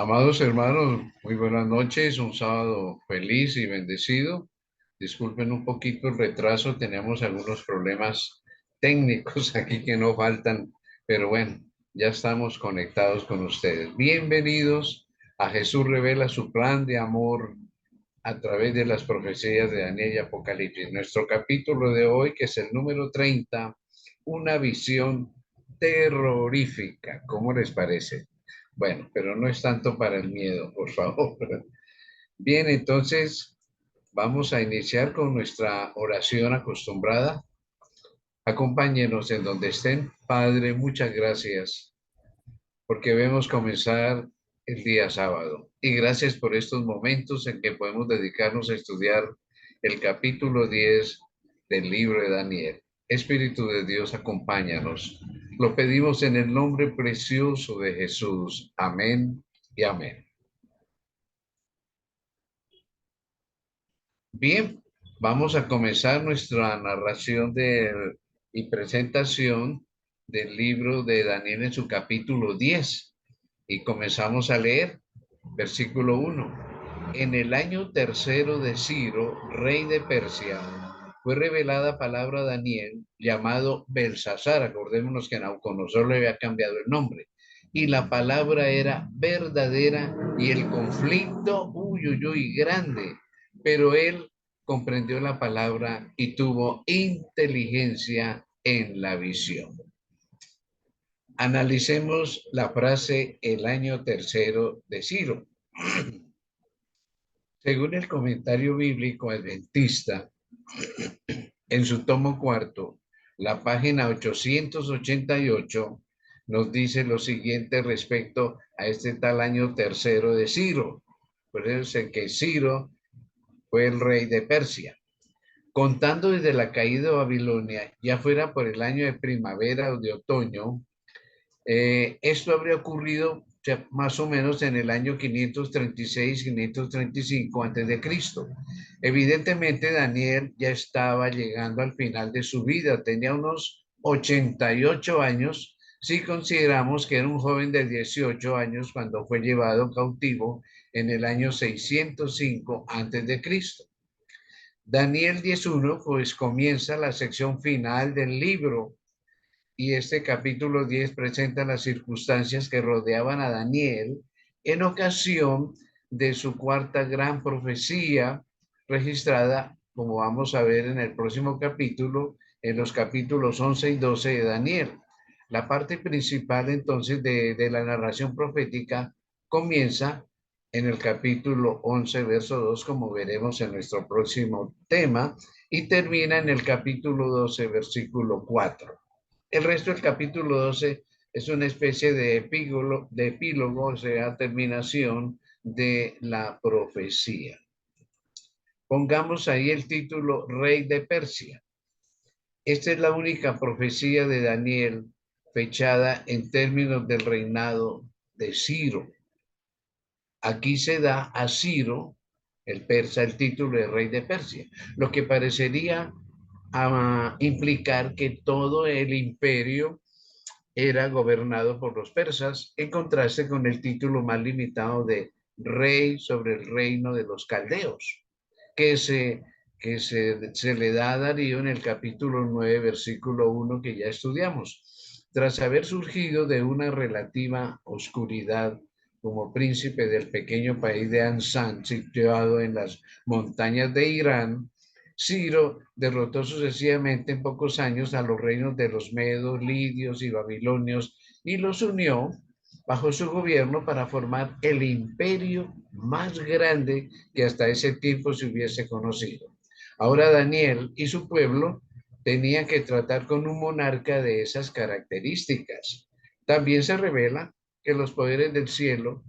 Amados hermanos, muy buenas noches, un sábado feliz y bendecido. Disculpen un poquito el retraso, tenemos algunos problemas técnicos aquí que no faltan, pero bueno, ya estamos conectados con ustedes. Bienvenidos a Jesús revela su plan de amor a través de las profecías de Daniel y Apocalipsis. Nuestro capítulo de hoy, que es el número 30, una visión terrorífica. ¿Cómo les parece? Bueno, pero no es tanto para el miedo, por favor. Bien, entonces vamos a iniciar con nuestra oración acostumbrada. Acompáñenos en donde estén. Padre, muchas gracias porque vemos comenzar el día sábado. Y gracias por estos momentos en que podemos dedicarnos a estudiar el capítulo 10 del libro de Daniel. Espíritu de Dios, acompáñanos. Lo pedimos en el nombre precioso de Jesús. Amén y amén. Bien, vamos a comenzar nuestra narración y presentación del libro de Daniel en su capítulo 10. Y comenzamos a leer, versículo 1. En el año tercero de Ciro, rey de Persia, fue revelada palabra a Daniel, llamado Belsasar. Acordémonos que Nabucodonosor le había cambiado el nombre. Y la palabra era verdadera y el conflicto, grande. Pero él comprendió la palabra y tuvo inteligencia en la visión. Analicemos la frase el año tercero de Ciro. Según el comentario bíblico adventista, en su tomo cuarto, la página 888, nos dice lo siguiente respecto a este tal año tercero de Ciro. Por eso es que Ciro fue el rey de Persia. Contando desde la caída de Babilonia, ya fuera por el año de primavera o de otoño, esto habría ocurrido más o menos en el año 536, 535 antes de Cristo. Evidentemente Daniel ya estaba llegando al final de su vida, tenía unos 88 años, si consideramos que era un joven de 18 años cuando fue llevado cautivo en el año 605 antes de Cristo. Daniel 10.1 pues comienza la sección final del libro y este capítulo 10 presenta las circunstancias que rodeaban a Daniel en ocasión de su cuarta gran profecía registrada, como vamos a ver en el próximo capítulo, en los capítulos 11 y 12 de Daniel. La parte principal entonces de la narración profética comienza en el capítulo 11, verso 2, como veremos en nuestro próximo tema, y termina en el capítulo 12, versículo 4. El resto del capítulo 12 es una especie de epílogo, o sea, terminación de la profecía. Pongamos ahí el título Rey de Persia. Esta es la única profecía de Daniel fechada en términos del reinado de Ciro. Aquí se da a Ciro, el persa, el título de rey de Persia, lo que parecería implicar que todo el imperio era gobernado por los persas, en contraste con el título más limitado de rey sobre el reino de los caldeos, que se le da a Darío en el capítulo 9, versículo 1 que ya estudiamos. Tras haber surgido de una relativa oscuridad como príncipe del pequeño país de Ansán, situado en las montañas de Irán, Ciro derrotó sucesivamente en pocos años a los reinos de los medos, lidios y babilonios y los unió bajo su gobierno para formar el imperio más grande que hasta ese tiempo se hubiese conocido. Ahora Daniel y su pueblo tenían que tratar con un monarca de esas características. También se revela que los poderes del cielo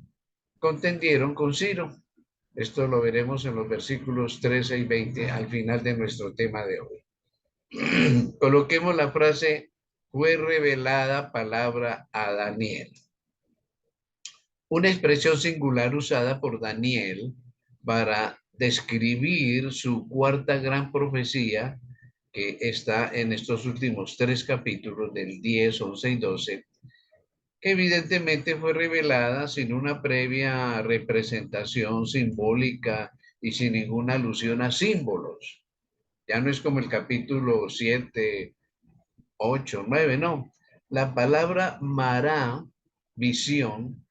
contendieron con Ciro. Esto lo veremos en los versículos 13 y 20 al final de nuestro tema de hoy. Coloquemos la frase, fue revelada palabra a Daniel. Una expresión singular usada por Daniel para describir su cuarta gran profecía, que está en estos últimos tres capítulos del 10, 11 y 12, que evidentemente fue revelada sin una previa representación simbólica y sin ninguna alusión a símbolos. Ya no es como el capítulo 7, 8, 9, no. La palabra mará, visión,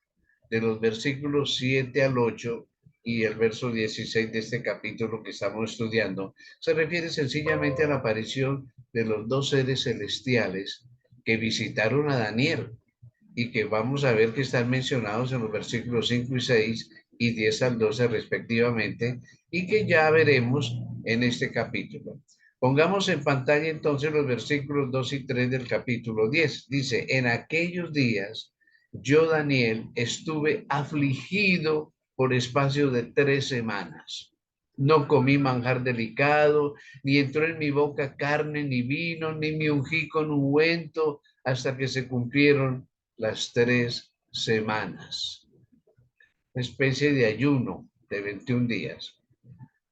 de los versículos 7 al 8 y el verso 16 de este capítulo que estamos estudiando, se refiere sencillamente a la aparición de los dos seres celestiales que visitaron a Daniel y que vamos a ver que están mencionados en los versículos 5 y 6 y 10 al 12 respectivamente, y que ya veremos en este capítulo. Pongamos en pantalla entonces los versículos 2 y 3 del capítulo 10. Dice, en aquellos días yo, Daniel, estuve afligido por espacio de 3 semanas. No comí manjar delicado, ni entró en mi boca carne, ni vino, ni me ungí con ungüento, hasta que se cumplieron las 3 semanas. Una especie de ayuno de 21 días.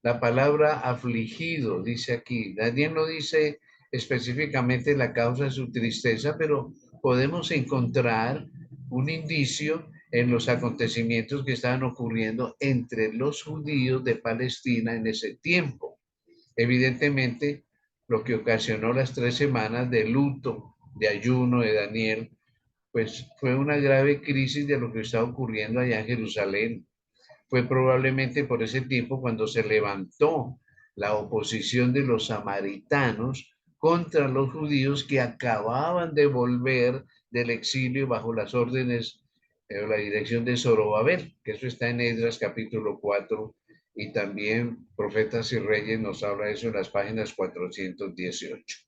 La palabra afligido dice aquí. Daniel no dice específicamente la causa de su tristeza, pero podemos encontrar un indicio en los acontecimientos que estaban ocurriendo entre los judíos de Palestina en ese tiempo. Evidentemente, lo que ocasionó las 3 semanas de luto, de ayuno de Daniel, pues fue una grave crisis de lo que estaba ocurriendo allá en Jerusalén. Fue probablemente por ese tiempo cuando se levantó la oposición de los samaritanos contra los judíos que acababan de volver del exilio bajo las órdenes o la dirección de Zorobabel, que eso está en Esdras capítulo 4 y también Profetas y Reyes nos habla de eso en las páginas 418.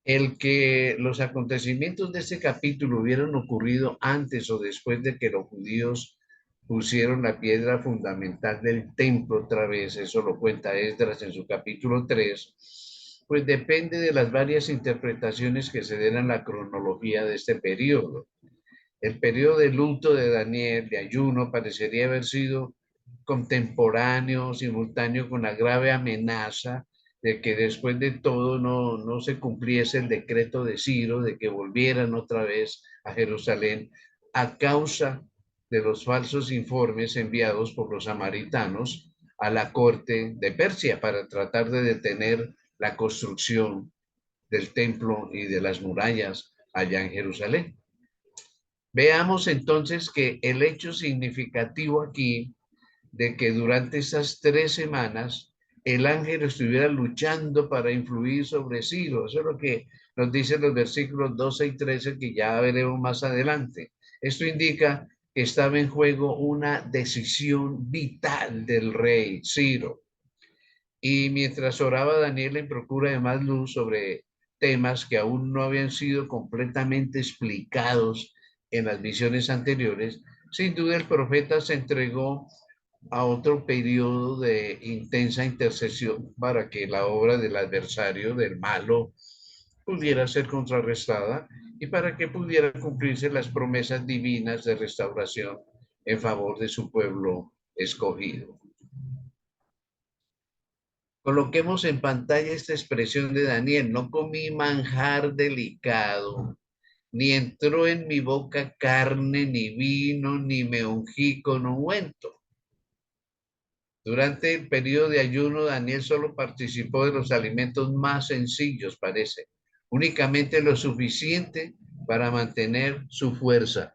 El que los acontecimientos de este capítulo hubieran ocurrido antes o después de que los judíos pusieron la piedra fundamental del templo otra vez, eso lo cuenta Esdras en su capítulo 3, pues depende de las varias interpretaciones que se den a la cronología de este periodo. El periodo de luto de Daniel, de ayuno, parecería haber sido contemporáneo, simultáneo con la grave amenaza de que después de todo no se cumpliese el decreto de Ciro, de que volvieran otra vez a Jerusalén a causa de los falsos informes enviados por los samaritanos a la corte de Persia para tratar de detener la construcción del templo y de las murallas allá en Jerusalén. Veamos entonces que el hecho significativo aquí de que durante esas 3 semanas el ángel estuviera luchando para influir sobre Ciro. Eso es lo que nos dicen los versículos 12 y 13 que ya veremos más adelante. Esto indica que estaba en juego una decisión vital del rey Ciro. Y mientras oraba Daniel en procura de más luz sobre temas que aún no habían sido completamente explicados en las visiones anteriores, sin duda el profeta se entregó a otro periodo de intensa intercesión para que la obra del adversario, del malo, pudiera ser contrarrestada y para que pudieran cumplirse las promesas divinas de restauración en favor de su pueblo escogido. Coloquemos en pantalla esta expresión de Daniel: no comí manjar delicado, ni entró en mi boca carne, ni vino, ni me ungí con ungüento. Durante el periodo de ayuno, Daniel solo participó de los alimentos más sencillos, parece, únicamente lo suficiente para mantener su fuerza,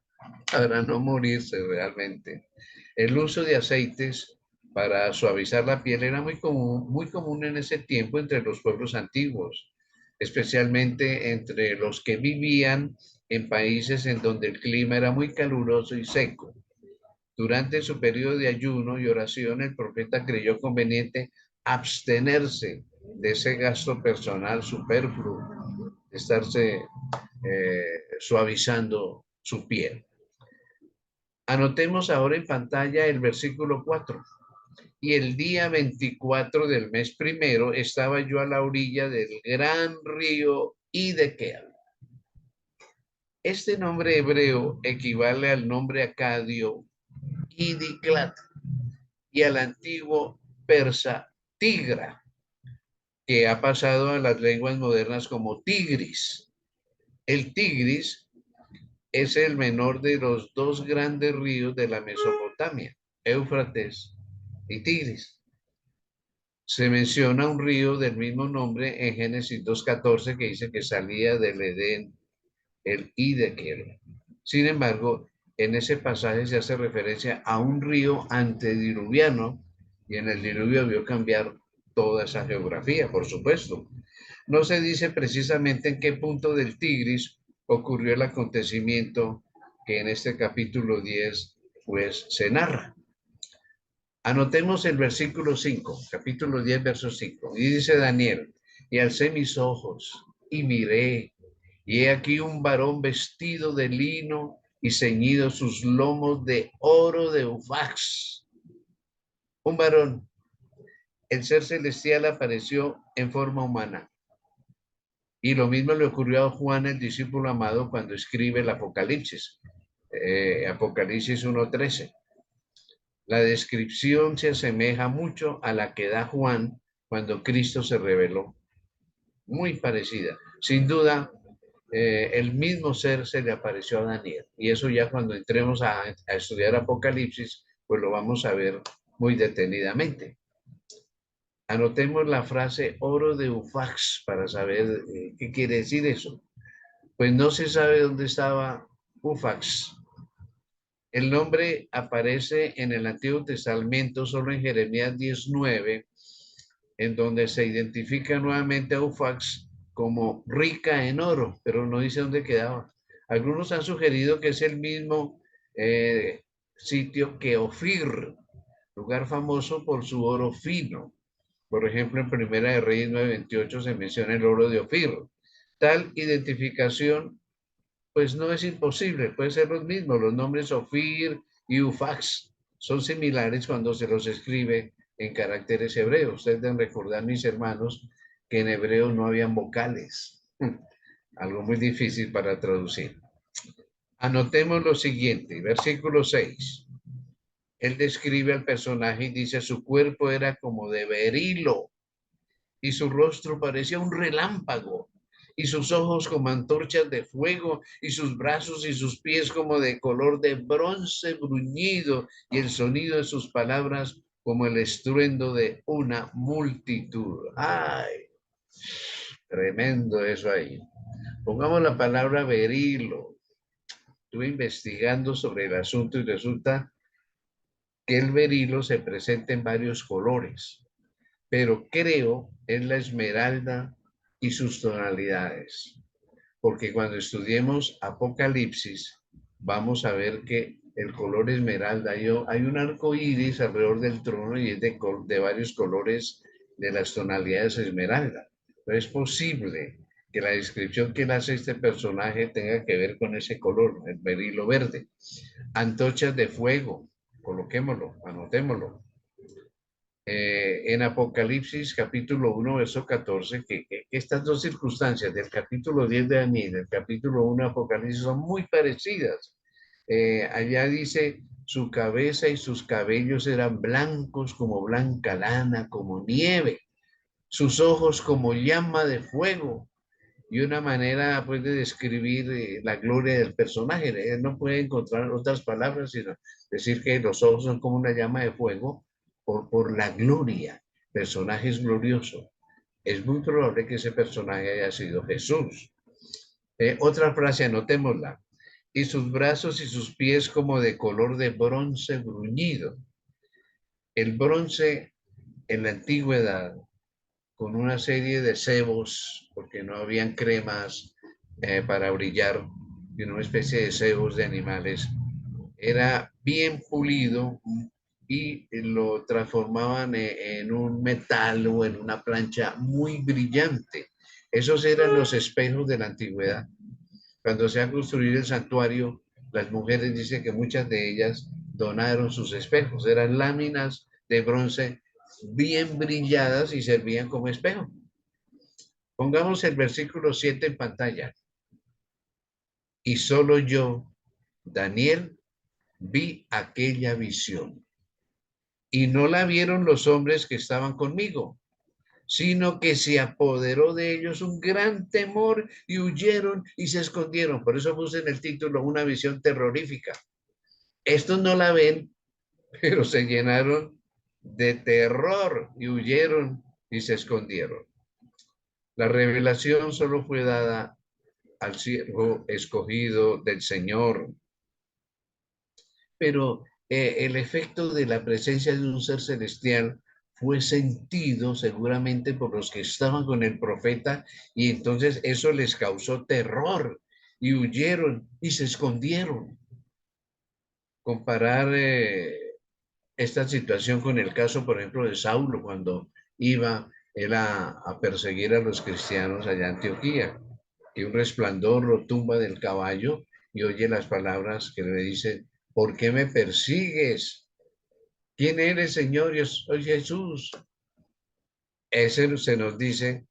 para no morirse realmente. El uso de aceites para suavizar la piel era muy común en ese tiempo entre los pueblos antiguos, especialmente entre los que vivían en países en donde el clima era muy caluroso y seco. Durante su periodo de ayuno y oración, el profeta creyó conveniente abstenerse de ese gasto personal superfluo, de estarse suavizando su piel. Anotemos ahora en pantalla el versículo 4. Y el día 24 del mes primero estaba yo a la orilla del gran río Hiddekel. Este nombre hebreo equivale al nombre acadio Hidiklat y al antiguo persa Tigra, que ha pasado a las lenguas modernas como Tigris. El Tigris es el menor de los dos grandes ríos de la Mesopotamia, Éufrates y Tigris. Se menciona un río del mismo nombre en Génesis 2:14 que dice que salía del Edén, el Hidekel. Sin embargo, en ese pasaje se hace referencia a un río antediluviano y en el diluvio vio cambiar toda esa geografía, por supuesto. No se dice precisamente en qué punto del Tigris ocurrió el acontecimiento que en este capítulo 10 pues se narra. Anotemos el versículo 5, capítulo 10, verso 5. Y dice Daniel, y alcé mis ojos y miré, y he aquí un varón vestido de lino y ceñido sus lomos de oro de Ufax. Un varón, el ser celestial apareció en forma humana. Y lo mismo le ocurrió a Juan, el discípulo amado, cuando escribe el Apocalipsis. Apocalipsis 1:13. La descripción se asemeja mucho a la que da Juan cuando Cristo se reveló. Muy parecida. Sin duda, el mismo ser se le apareció a Daniel. Y eso ya cuando entremos a estudiar Apocalipsis, pues lo vamos a ver muy detenidamente. Anotemos la frase oro de Ufax para saber qué quiere decir eso. Pues no se sabe dónde estaba Ufax. El nombre aparece en el Antiguo Testamento solo en Jeremías 19, en donde se identifica nuevamente a Ufax como rica en oro, pero no dice dónde quedaba. Algunos han sugerido que es el mismo sitio que Ofir, lugar famoso por su oro fino. Por ejemplo, en Primera de Reyes 9:28 se menciona el oro de Ofir. Tal identificación pues no es imposible, puede ser los mismos. Los nombres Ofir y Ufax son similares cuando se los escribe en caracteres hebreos. Ustedes deben recordar, mis hermanos, que en hebreo no habían vocales. Algo muy difícil para traducir. Anotemos lo siguiente, versículo 6. Él describe al personaje y dice, su cuerpo era como de berilo y su rostro parecía un relámpago y sus ojos como antorchas de fuego y sus brazos y sus pies como de color de bronce bruñido y el sonido de sus palabras como el estruendo de una multitud. ¡Ay! Tremendo eso ahí. Pongamos la palabra berilo. Estuve investigando sobre el asunto y resulta que el berilo se presenta en varios colores, pero creo es la esmeralda y sus tonalidades, porque cuando estudiemos Apocalipsis vamos a ver que el color esmeralda, hay un arco iris alrededor del trono y es de varios colores de las tonalidades esmeralda. No es posible que la descripción que él hace este personaje tenga que ver con ese color, el berilo verde. Antorchas de fuego, coloquémoslo, anotémoslo. En Apocalipsis capítulo 1, verso 14, que estas dos circunstancias del capítulo 10 de Daniel, del capítulo 1 de Apocalipsis son muy parecidas. Allá dice, su cabeza y sus cabellos eran blancos como blanca lana, como nieve, sus ojos como llama de fuego, y una manera pues de describir la gloria del personaje. Él no puede encontrar otras palabras sino decir que los ojos son como una llama de fuego por la gloria. Personaje es glorioso. Es muy probable que ese personaje haya sido Jesús. Otra frase, anotémosla. Y sus brazos y sus pies como de color de bronce bruñido. El bronce en la antigüedad con una serie de sebos, porque no habían cremas para brillar, sino una especie de sebos de animales. Era bien pulido y lo transformaban en un metal o en una plancha muy brillante. Esos eran los espejos de la antigüedad. Cuando se ha construido el santuario, las mujeres dicen que muchas de ellas donaron sus espejos. Eran láminas de bronce bien brilladas y servían como espejo. Pongamos el versículo 7 en pantalla. Y solo yo, Daniel, vi aquella visión. Y no la vieron los hombres que estaban conmigo, sino que se apoderó de ellos un gran temor y huyeron y se escondieron. Por eso puse en el título una visión terrorífica. Estos no la ven, pero se llenaron de terror y huyeron y se escondieron. La revelación solo fue dada al siervo escogido del Señor, pero el efecto de la presencia de un ser celestial fue sentido seguramente por los que estaban con el profeta y entonces eso les causó terror y huyeron y se escondieron. Comparar esta situación con el caso, por ejemplo, de Saulo cuando iba él a perseguir a los cristianos allá en Antioquía, y un resplandor lo tumba del caballo y oye las palabras que le dicen: ¿por qué me persigues? ¿Quién eres, Señor? Yo soy Jesús. Ese se nos dice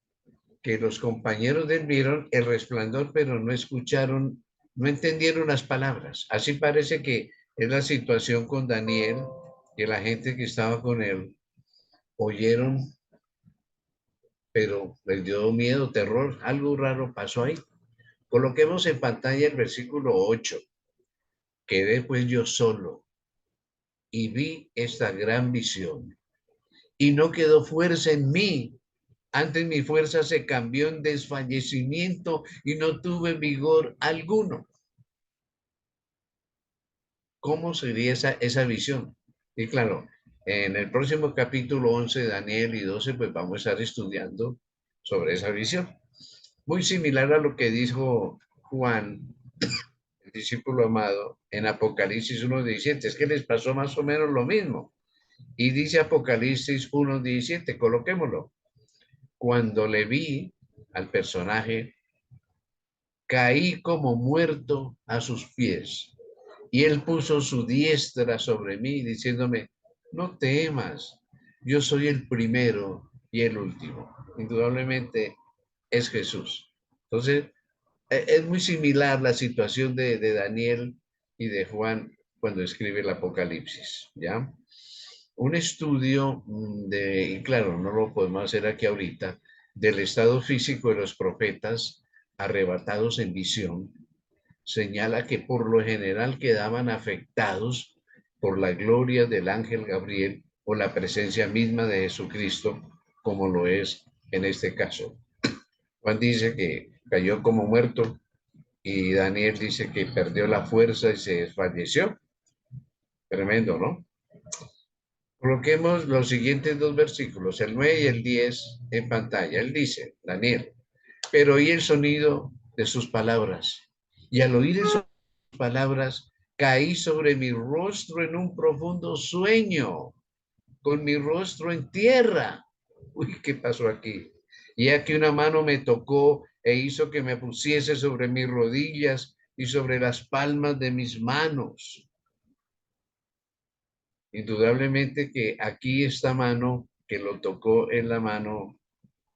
que los compañeros de él vieron el resplandor, pero no escucharon, no entendieron las palabras. Así parece que es la situación con Daniel, que la gente que estaba con él oyeron, pero les dio miedo, terror, algo raro pasó ahí. Coloquemos en pantalla el versículo 8. Quedé pues yo solo y vi esta gran visión. Y no quedó fuerza en mí. Antes mi fuerza se cambió en desfallecimiento y no tuve vigor alguno. ¿Cómo sería esa visión? Y claro, en el próximo capítulo 11, Daniel y 12, pues vamos a estar estudiando sobre esa visión. Muy similar a lo que dijo Juan, el discípulo amado, en Apocalipsis 1:17. Es que les pasó más o menos lo mismo. Y dice Apocalipsis 1:17, coloquémoslo. Cuando le vi al personaje, caí como muerto a sus pies. Y él puso su diestra sobre mí, diciéndome: no temas, yo soy el primero y el último. Indudablemente es Jesús. Entonces, es muy similar la situación de Daniel y de Juan cuando escribe el Apocalipsis, ¿ya? Un estudio y claro, no lo podemos hacer aquí ahorita, del estado físico de los profetas arrebatados en visión, señala que por lo general quedaban afectados por la gloria del ángel Gabriel o la presencia misma de Jesucristo, como lo es en este caso. Juan dice que cayó como muerto y Daniel dice que perdió la fuerza y se desfalleció. Tremendo, ¿no? Coloquemos los siguientes dos versículos, el 9 y el 10 en pantalla. Él dice, Daniel: pero oí el sonido de sus palabras, y al oír esas palabras caí sobre mi rostro en un profundo sueño, con mi rostro en tierra. Uy, ¿qué pasó aquí? Y aquí una mano me tocó e hizo que me pusiese sobre mis rodillas y sobre las palmas de mis manos. Indudablemente que aquí esta mano que lo tocó en la mano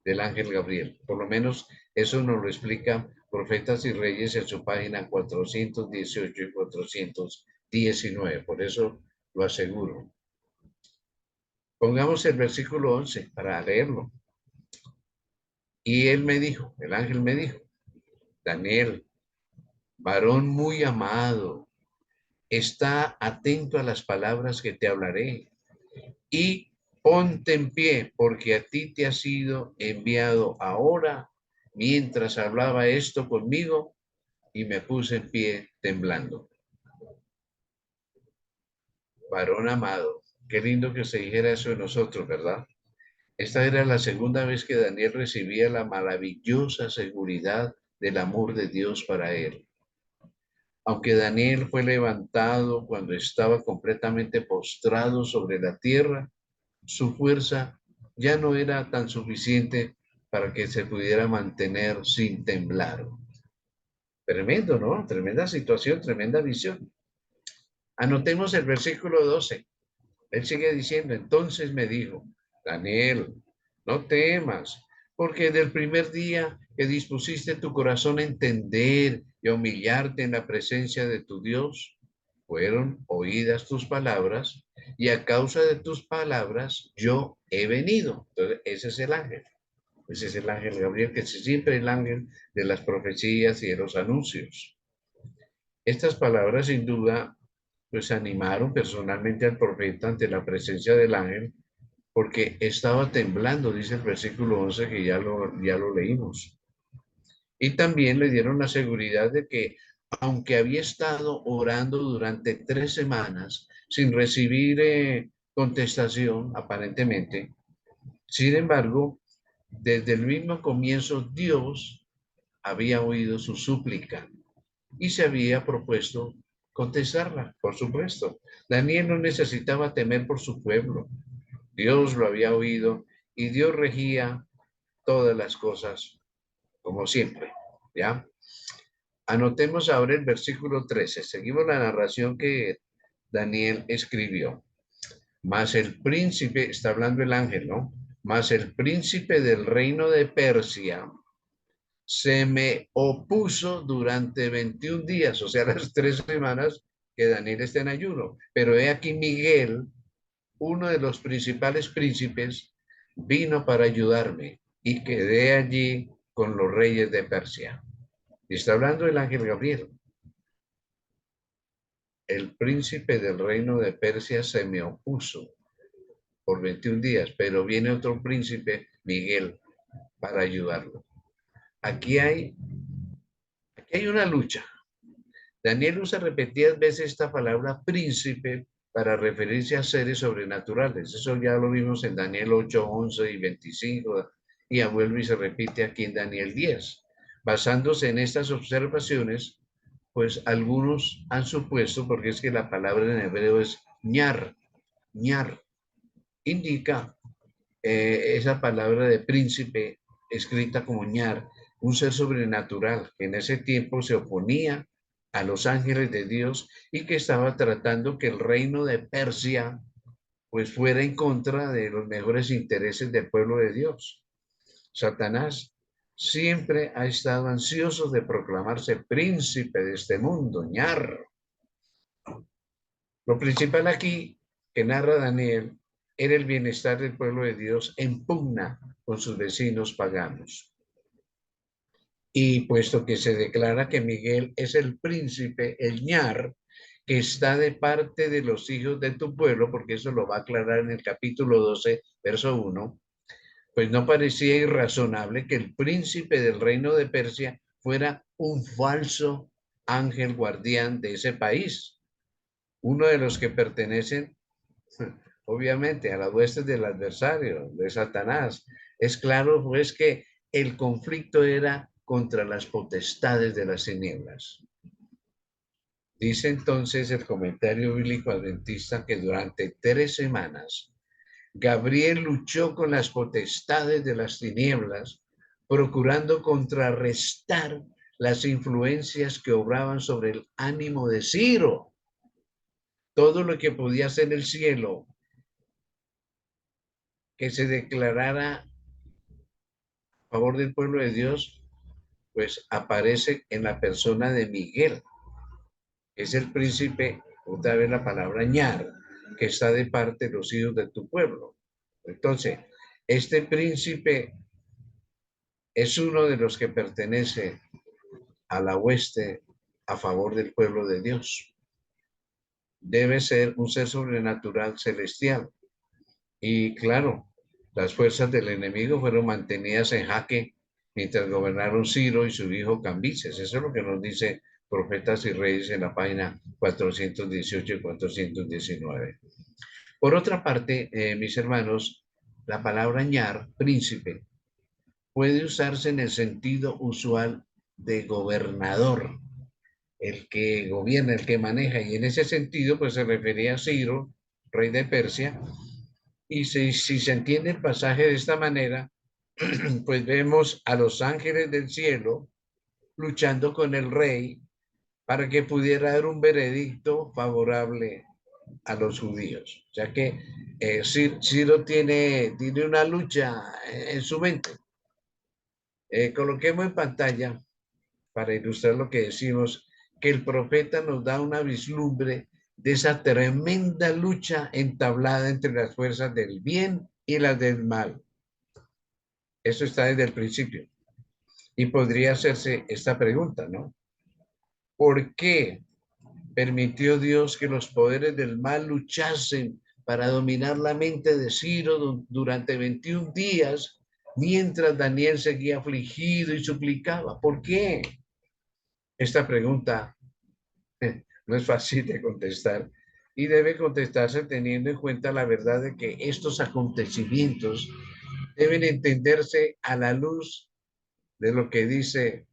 del ángel Gabriel. Por lo menos eso nos lo explica Profetas y Reyes en su página 418 y 419. Por eso lo aseguro. Pongamos el versículo 11 para leerlo. Y él me dijo, el ángel me dijo: Daniel, varón muy amado, está atento a las palabras que te hablaré y ponte en pie, porque a ti te ha sido enviado ahora. Mientras hablaba esto conmigo, y me puse en pie temblando. Varón amado, qué lindo que se dijera eso de nosotros, ¿verdad? Esta era la segunda vez que Daniel recibía la maravillosa seguridad del amor de Dios para él. Aunque Daniel fue levantado cuando estaba completamente postrado sobre la tierra, su fuerza ya no era tan suficiente para que se pudiera mantener sin temblar. Tremendo, ¿no? Tremenda situación, tremenda visión. Anotemos el versículo 12. Él sigue diciendo: entonces me dijo, Daniel, no temas, porque del primer día que dispusiste tu corazón a entender y a humillarte en la presencia de tu Dios, fueron oídas tus palabras y a causa de tus palabras yo he venido. Entonces, ese es el ángel. Ese es el ángel Gabriel, que es siempre el ángel de las profecías y de los anuncios. Estas palabras, sin duda, pues animaron personalmente al profeta ante la presencia del ángel, porque estaba temblando, dice el versículo 11, que ya lo leímos. Y también le dieron la seguridad de que, aunque había estado orando durante 3 semanas sin recibir contestación, aparentemente, sin embargo, desde el mismo comienzo Dios había oído su súplica y se había propuesto contestarla, por supuesto. Daniel no necesitaba temer por su pueblo. Dios lo había oído y Dios regía todas las cosas como siempre, ¿ya? Anotemos ahora el versículo 13. Seguimos la narración que Daniel escribió. Mas el príncipe, está hablando el ángel, ¿no? Mas el príncipe del reino de Persia se me opuso durante 21 días, o sea, las 3 semanas que Daniel está en ayuno. Pero he aquí Miguel, uno de los principales príncipes, vino para ayudarme y quedé allí con los reyes de Persia. Y está hablando el ángel Gabriel. El príncipe del reino de Persia se me opuso por 21 días, pero viene otro príncipe, Miguel, para ayudarlo. Aquí hay una lucha. Daniel usa repetidas veces esta palabra príncipe para referirse a seres sobrenaturales. Eso ya lo vimos en Daniel 8, 11 y 25, y vuelve y se repite aquí en Daniel 10. Basándose en estas observaciones, pues algunos han supuesto, porque es que la palabra en hebreo es ñar, indica esa palabra de príncipe escrita como ñar, un ser sobrenatural que en ese tiempo se oponía a los ángeles de Dios y que estaba tratando que el reino de Persia pues fuera en contra de los mejores intereses del pueblo de Dios. Satanás siempre ha estado ansioso de proclamarse príncipe de este mundo, ñar. Lo principal aquí que narra Daniel era el bienestar del pueblo de Dios en pugna con sus vecinos paganos. Y puesto que se declara que Miguel es el príncipe, el ñar, que está de parte de los hijos de tu pueblo, porque eso lo va a aclarar en el capítulo 12, verso 1, pues no parecía irrazonable que el príncipe del reino de Persia fuera un falso ángel guardián de ese país, uno de los que pertenecen obviamente a las huestes del adversario, de Satanás. Es claro, pues, que el conflicto era contra las potestades de las tinieblas. Dice entonces el comentario bíblico adventista que durante 3 semanas Gabriel luchó con las potestades de las tinieblas, procurando contrarrestar las influencias que obraban sobre el ánimo de Ciro. Todo lo que podía hacer el cielo que se declarara a favor del pueblo de Dios, pues aparece en la persona de Miguel. Es el príncipe, otra vez la palabra ñar, que está de parte de los hijos de tu pueblo. Entonces, este príncipe es uno de los que pertenece a la hueste a favor del pueblo de Dios. Debe ser un ser sobrenatural celestial. Y claro, las fuerzas del enemigo fueron mantenidas en jaque mientras gobernaron Ciro y su hijo Cambises. Eso es lo que nos dice Profetas y Reyes en la página 418 y 419. Por otra parte, mis hermanos, la palabra ñar, príncipe, puede usarse en el sentido usual de gobernador, el que gobierna, el que maneja, y en ese sentido, pues se refería a Ciro, rey de Persia, y si se entiende el pasaje de esta manera, pues vemos a los ángeles del cielo luchando con el rey para que pudiera dar un veredicto favorable a los judíos. O sea que Ciro tiene una lucha en su mente. Coloquemos en pantalla, para ilustrar lo que decimos, que el profeta nos da una vislumbre de esa tremenda lucha entablada entre las fuerzas del bien y las del mal. Eso está desde el principio. Y podría hacerse esta pregunta, ¿no? ¿Por qué permitió Dios que los poderes del mal luchasen para dominar la mente de Ciro durante 21 días, mientras Daniel seguía afligido y suplicaba? ¿Por qué? Esta pregunta no es fácil de contestar y debe contestarse teniendo en cuenta la verdad de que estos acontecimientos deben entenderse a la luz de lo que dice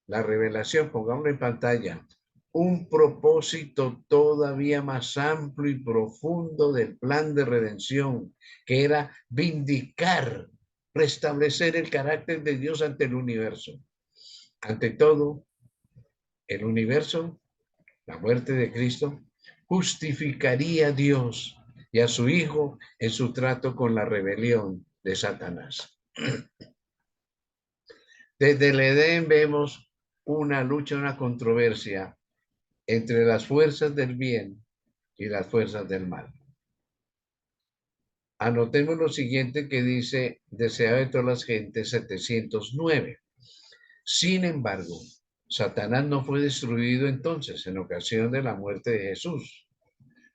la revelación. Pongámoslo en pantalla. Un propósito todavía más amplio y profundo del plan de redención, que era vindicar, restablecer el carácter de Dios ante el universo. Ante todo, el universo, la muerte de Cristo, justificaría a Dios y a su Hijo en su trato con la rebelión de Satanás. Desde el Edén vemos una lucha, una controversia entre las fuerzas del bien y las fuerzas del mal. Anotemos lo siguiente que dice deseado de todas las gentes 709. Sin embargo, Satanás no fue destruido entonces en ocasión de la muerte de Jesús.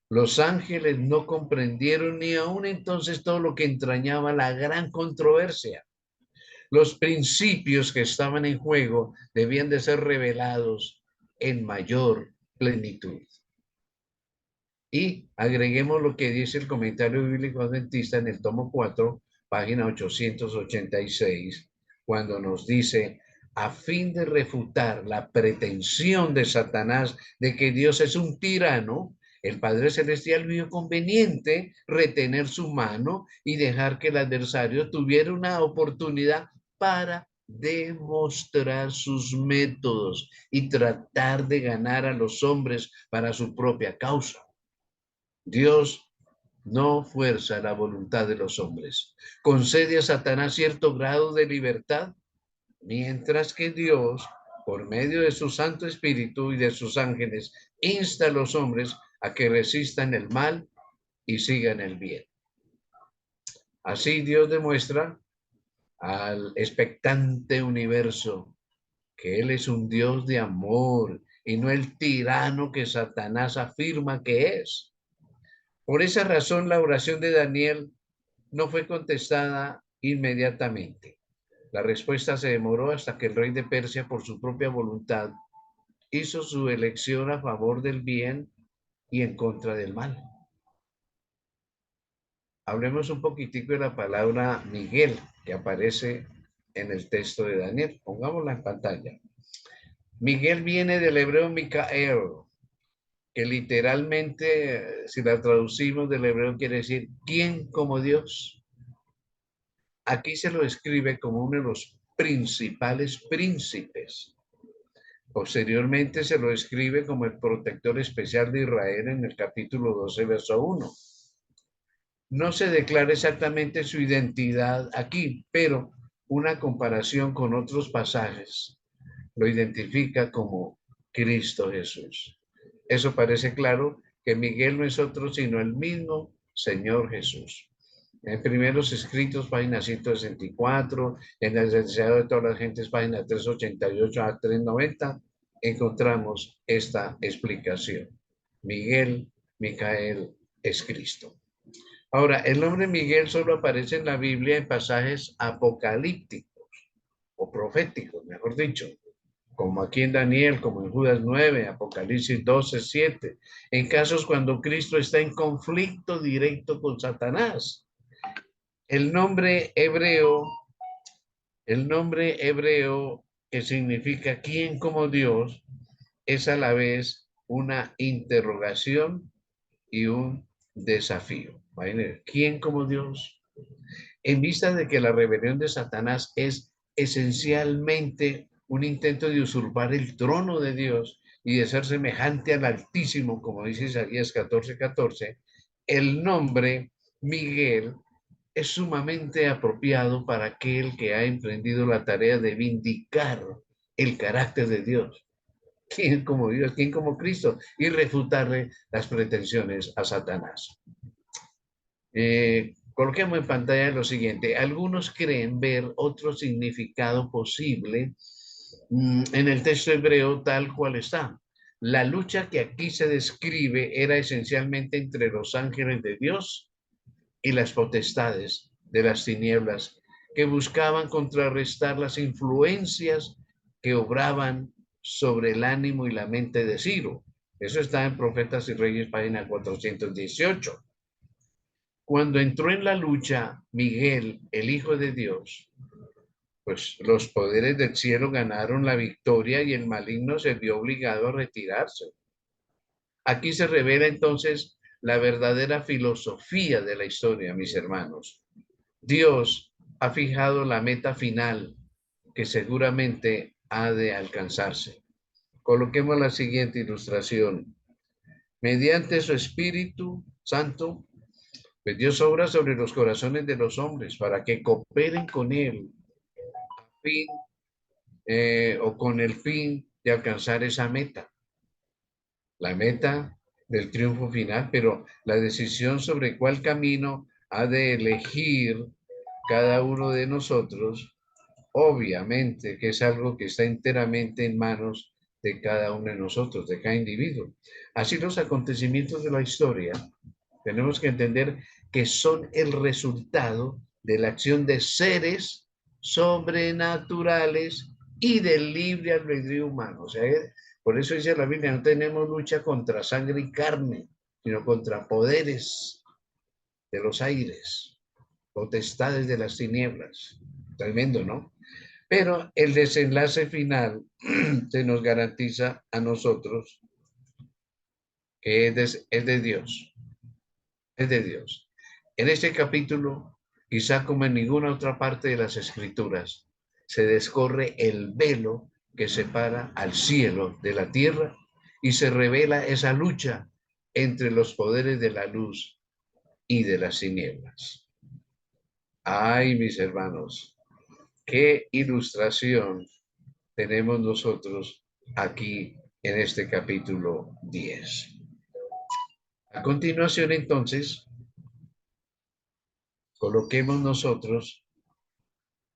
Los ángeles no comprendieron ni aún entonces todo lo que entrañaba la gran controversia. Los principios que estaban en juego debían de ser revelados en mayor plenitud. Y agreguemos lo que dice el comentario bíblico adventista en el tomo 4, página 886, cuando nos dice, a fin de refutar la pretensión de Satanás de que Dios es un tirano, el Padre Celestial vio conveniente retener su mano y dejar que el adversario tuviera una oportunidad para demostrar sus métodos y tratar de ganar a los hombres para su propia causa. Dios no fuerza la voluntad de los hombres. Concede a Satanás cierto grado de libertad, mientras que Dios, por medio de su Santo Espíritu y de sus ángeles, insta a los hombres a que resistan el mal y sigan el bien. Así Dios demuestra al expectante universo que Él es un Dios de amor y no el tirano que Satanás afirma que es. Por esa razón, la oración de Daniel no fue contestada inmediatamente. La respuesta se demoró hasta que el rey de Persia, por su propia voluntad, hizo su elección a favor del bien y en contra del mal. Hablemos un poquitico de la palabra Miguel, que aparece en el texto de Daniel. Pongámosla en pantalla. Miguel viene del hebreo Micael, que literalmente, si la traducimos del hebreo, quiere decir, ¿quién como Dios? Aquí se lo escribe como uno de los principales príncipes. Posteriormente se lo escribe como el protector especial de Israel en el capítulo 12, verso 1. No se declara exactamente su identidad aquí, pero una comparación con otros pasajes lo identifica como Cristo Jesús. Eso parece claro que Miguel no es otro sino el mismo Señor Jesús. En primeros escritos, página 164, en el deseado de todas las gentes, página 388 a 390, encontramos esta explicación. Miguel, Micael, es Cristo. Ahora, el nombre Miguel solo aparece en la Biblia en pasajes apocalípticos o proféticos, mejor dicho, como aquí en Daniel, como en Judas 9, Apocalipsis 12, 7, en casos cuando Cristo está en conflicto directo con Satanás. El nombre hebreo que significa quién como Dios es a la vez una interrogación y un desafío. ¿Quién como Dios? En vista de que la rebelión de Satanás es esencialmente un intento de usurpar el trono de Dios y de ser semejante al Altísimo, como dice Isaías 14:14, el nombre Miguel es sumamente apropiado para aquel que ha emprendido la tarea de vindicar el carácter de Dios. ¿Quién como Dios? ¿Quién como Cristo? Y refutarle las pretensiones a Satanás. Coloquemos en pantalla lo siguiente. Algunos creen ver otro significado posible en el texto hebreo tal cual está. La lucha que aquí se describe era esencialmente entre los ángeles de Dios y las potestades de las tinieblas que buscaban contrarrestar las influencias que obraban sobre el ánimo y la mente de Ciro. Eso está en Profetas y Reyes, página 418. Cuando entró en la lucha Miguel, el Hijo de Dios, pues los poderes del cielo ganaron la victoria y el maligno se vio obligado a retirarse. Aquí se revela entonces la verdadera filosofía de la historia, mis hermanos. Dios ha fijado la meta final que seguramente ha de alcanzarse. Coloquemos la siguiente ilustración. Mediante su Espíritu Santo, pues Dios obra sobre los corazones de los hombres para que cooperen con Él fin, o con el fin de alcanzar esa meta, la meta del triunfo final, pero la decisión sobre cuál camino ha de elegir cada uno de nosotros, obviamente que es algo que está enteramente en manos de cada uno de nosotros, de cada individuo. Así los acontecimientos de la historia, tenemos que entender que son el resultado de la acción de seres sobrenaturales y del libre albedrío humano. O sea, por eso dice la Biblia, no tenemos lucha contra sangre y carne, sino contra poderes de los aires, potestades de las tinieblas. Tremendo, ¿no? Pero el desenlace final se nos garantiza a nosotros que es de Dios. Es de Dios. En este capítulo, quizá como en ninguna otra parte de las Escrituras, se descorre el velo que separa al cielo de la tierra y se revela esa lucha entre los poderes de la luz y de las tinieblas. Ay, mis hermanos, qué ilustración tenemos nosotros aquí en este capítulo 10. A continuación, entonces, coloquemos nosotros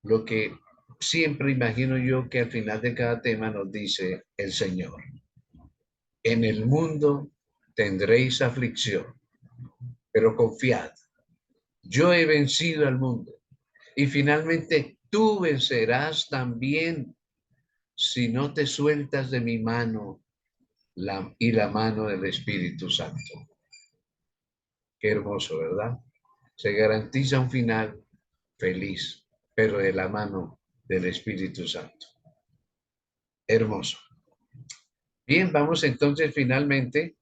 lo que siempre imagino yo que al final de cada tema nos dice el Señor. En el mundo tendréis aflicción, pero confiad, yo he vencido al mundo. Y finalmente tú vencerás también si no te sueltas de mi mano y la mano del Espíritu Santo. Qué hermoso, ¿verdad? Se garantiza un final feliz, pero de la mano del Espíritu Santo. Hermoso. Bien, vamos entonces finalmente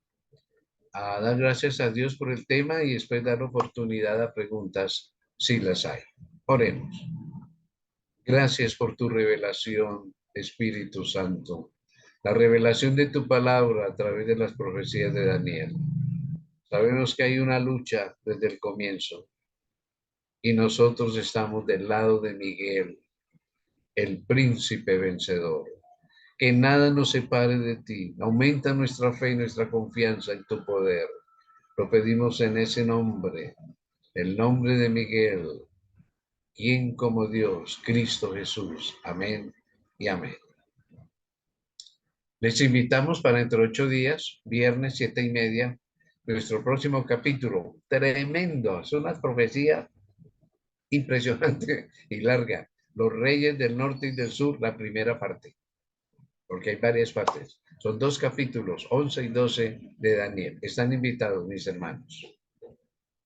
a dar gracias a Dios por el tema y después dar oportunidad a preguntas si las hay. Oremos. Gracias por tu revelación, Espíritu Santo, la revelación de tu palabra a través de las profecías de Daniel. Sabemos que hay una lucha desde el comienzo y nosotros estamos del lado de Miguel, el príncipe vencedor. Que nada nos separe de ti. Aumenta nuestra fe y nuestra confianza en tu poder. Lo pedimos en ese nombre, el nombre de Miguel, quien como Dios, Cristo Jesús. Amén y amén. Les invitamos para dentro de 8 días, viernes 7:30, nuestro próximo capítulo. Tremendo, es una profecía impresionante y larga. Los reyes del norte y del sur, la primera parte, porque hay varias partes. Son 2 capítulos, 11 y 12 de Daniel. Están invitados, mis hermanos.